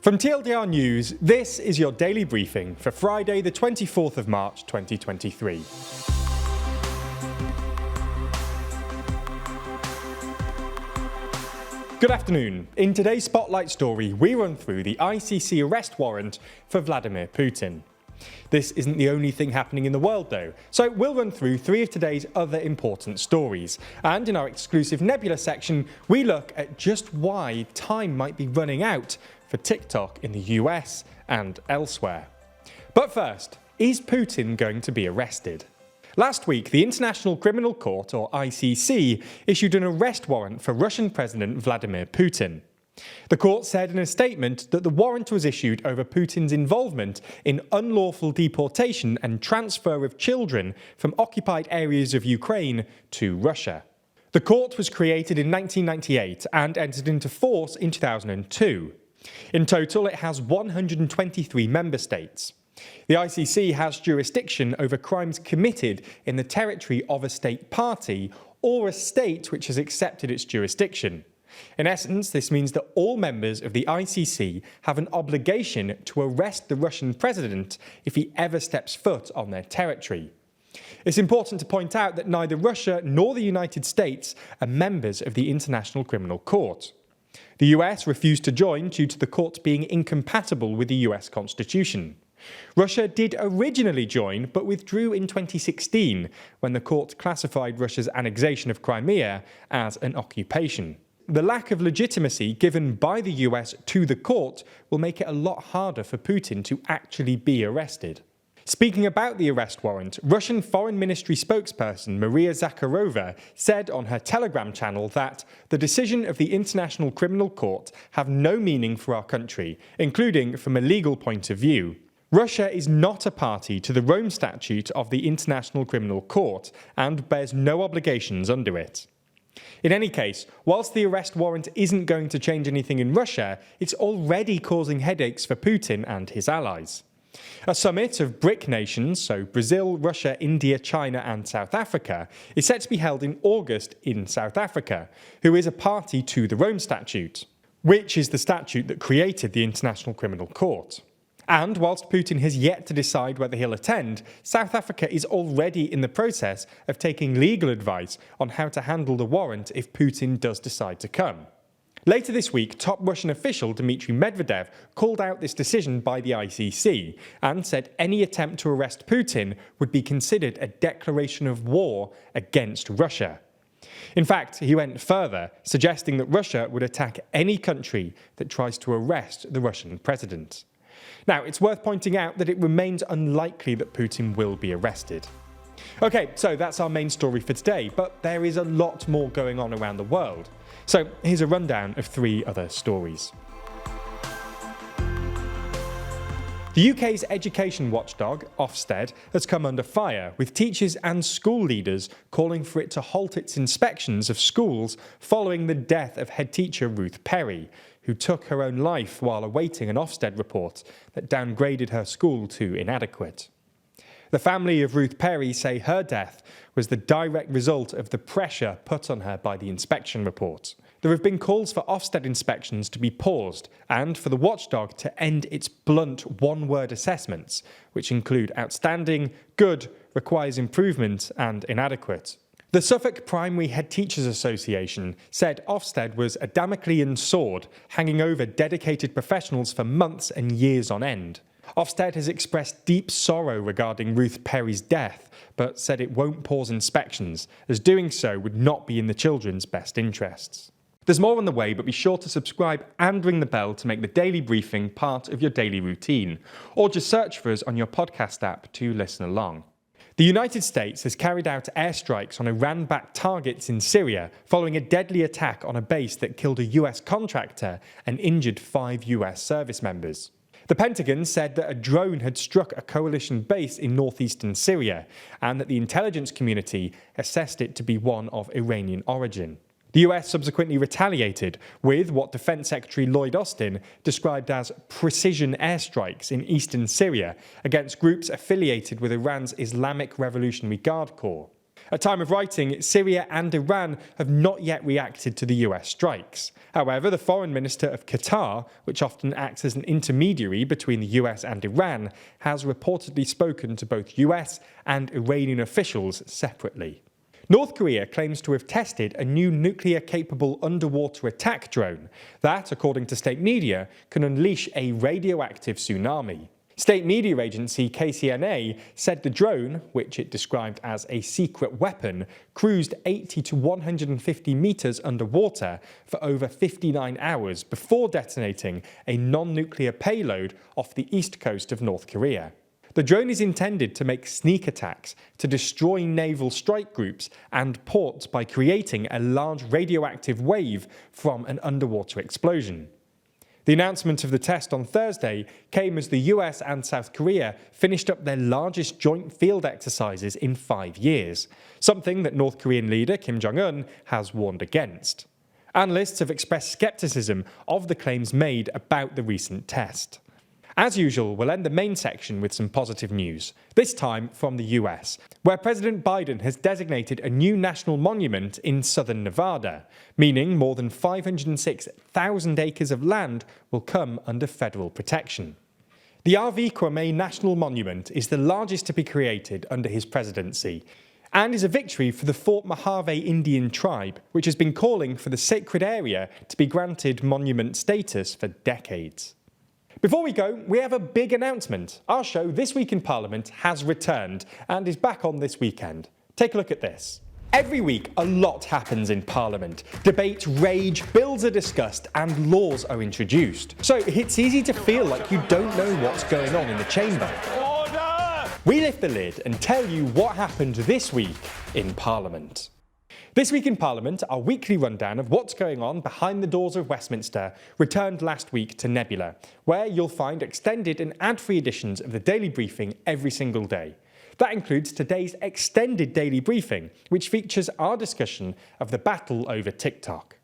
From TLDR News, this is your daily briefing for Friday the 24th of March 2023. Good afternoon. In today's Spotlight story, we run through the ICC arrest warrant for Vladimir Putin. This isn't the only thing happening in the world though, so we'll run through three of today's other important stories. And in our exclusive Nebula section, we look at just why time might be running out for TikTok in the US and elsewhere. But first, is Putin going to be arrested? Last week, the International Criminal Court, or ICC, issued an arrest warrant for Russian President Vladimir Putin. The court said in a statement that the warrant was issued over Putin's involvement in unlawful deportation and transfer of children from occupied areas of Ukraine to Russia. The court was created in 1998 and entered into force in 2002. In total, it has 123 member states. The ICC has jurisdiction over crimes committed in the territory of a state party or a state which has accepted its jurisdiction. In essence, this means that all members of the ICC have an obligation to arrest the Russian president if he ever steps foot on their territory. It's important to point out that neither Russia nor the United States are members of the International Criminal Court. The US refused to join due to the court being incompatible with the US Constitution. Russia did originally join, but withdrew in 2016 when the court classified Russia's annexation of Crimea as an occupation. The lack of legitimacy given by the US to the court will make it a lot harder for Putin to actually be arrested. Speaking about the arrest warrant, Russian Foreign Ministry spokesperson Maria Zakharova said on her Telegram channel that the decision of the International Criminal Court have no meaning for our country, including from a legal point of view. Russia is not a party to the Rome Statute of the International Criminal Court and bears no obligations under it. In any case, whilst the arrest warrant isn't going to change anything in Russia, it's already causing headaches for Putin and his allies. A summit of BRIC nations, so Brazil, Russia, India, China and South Africa, is set to be held in August in South Africa, who is a party to the Rome Statute, which is the statute that created the International Criminal Court. And whilst Putin has yet to decide whether he'll attend, South Africa is already in the process of taking legal advice on how to handle the warrant if Putin does decide to come. Later this week, top Russian official Dmitry Medvedev called out this decision by the ICC and said any attempt to arrest Putin would be considered a declaration of war against Russia. In fact, he went further, suggesting that Russia would attack any country that tries to arrest the Russian president. Now, it's worth pointing out that it remains unlikely that Putin will be arrested. Okay, so that's our main story for today, but there is a lot more going on around the world. So here's a rundown of three other stories. The UK's education watchdog, Ofsted, has come under fire, with teachers and school leaders calling for it to halt its inspections of schools following the death of head teacher Ruth Perry, who took her own life while awaiting an Ofsted report that downgraded her school to inadequate. The family of Ruth Perry say her death was the direct result of the pressure put on her by the inspection report. There have been calls for Ofsted inspections to be paused and for the watchdog to end its blunt one-word assessments, which include outstanding, good, requires improvement and inadequate. The Suffolk Primary Head Teachers Association said Ofsted was a Damoclean sword hanging over dedicated professionals for months and years on end. Ofsted has expressed deep sorrow regarding Ruth Perry's death, but said it won't pause inspections, as doing so would not be in the children's best interests. There's more on the way, but be sure to subscribe and ring the bell to make the daily briefing part of your daily routine, or just search for us on your podcast app to listen along. The United States has carried out airstrikes on Iran-backed targets in Syria following a deadly attack on a base that killed a US contractor and injured 5 US service members. The Pentagon said that a drone had struck a coalition base in northeastern Syria and that the intelligence community assessed it to be one of Iranian origin. The US subsequently retaliated with what Defense Secretary Lloyd Austin described as precision airstrikes in eastern Syria against groups affiliated with Iran's Islamic Revolutionary Guard Corps. At time of writing, Syria and Iran have not yet reacted to the US strikes. However, the foreign minister of Qatar, which often acts as an intermediary between the US and Iran, has reportedly spoken to both US and Iranian officials separately. North Korea claims to have tested a new nuclear-capable underwater attack drone that, according to state media, can unleash a radioactive tsunami. State media agency KCNA said the drone, which it described as a secret weapon, cruised 80 to 150 meters underwater for over 59 hours before detonating a non-nuclear payload off the east coast of North Korea. The drone is intended to make sneak attacks to destroy naval strike groups and ports by creating a large radioactive wave from an underwater explosion. The announcement of the test on Thursday came as the US and South Korea finished up their largest joint field exercises in 5 years, something that North Korean leader Kim Jong-un has warned against. Analysts have expressed skepticism of the claims made about the recent test. As usual, we'll end the main section with some positive news, this time from the US, where President Biden has designated a new national monument in southern Nevada, meaning more than 506,000 acres of land will come under federal protection. The R.V. Kwame National Monument is the largest to be created under his presidency, and is a victory for the Fort Mojave Indian tribe, which has been calling for the sacred area to be granted monument status for decades. Before we go, we have a big announcement. Our show, This Week in Parliament, has returned and is back on this weekend. Take a look at this. Every week, a lot happens in Parliament. Debates rage, bills are discussed, and laws are introduced. So it's easy to feel like you don't know what's going on in the chamber. Order! We lift the lid and tell you what happened this week in Parliament. This Week in Parliament, our weekly rundown of what's going on behind the doors of Westminster, returned last week to Nebula, where you'll find extended and ad-free editions of the Daily Briefing every single day. That includes today's extended Daily Briefing, which features our discussion of the battle over TikTok.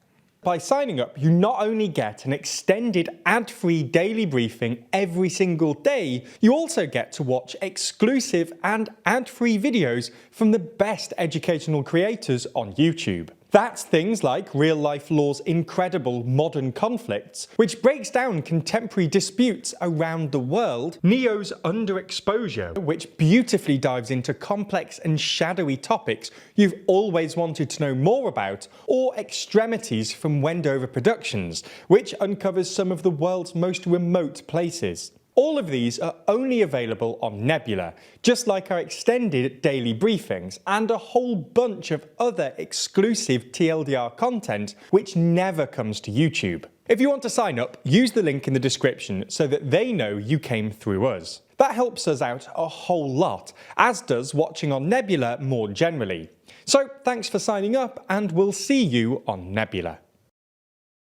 By signing up, you not only get an extended ad-free daily briefing every single day, you also get to watch exclusive and ad-free videos from the best educational creators on YouTube. That's things like Real Life Law's incredible Modern Conflicts, which breaks down contemporary disputes around the world, Neo's Underexposure, which beautifully dives into complex and shadowy topics you've always wanted to know more about, or Extremities from Wendover Productions, which uncovers some of the world's most remote places. All of these are only available on Nebula, just like our extended daily briefings and a whole bunch of other exclusive TLDR content which never comes to YouTube. If you want to sign up, use the link in the description so that they know you came through us. That helps us out a whole lot, as does watching on Nebula more generally. So thanks for signing up, and we'll see you on Nebula.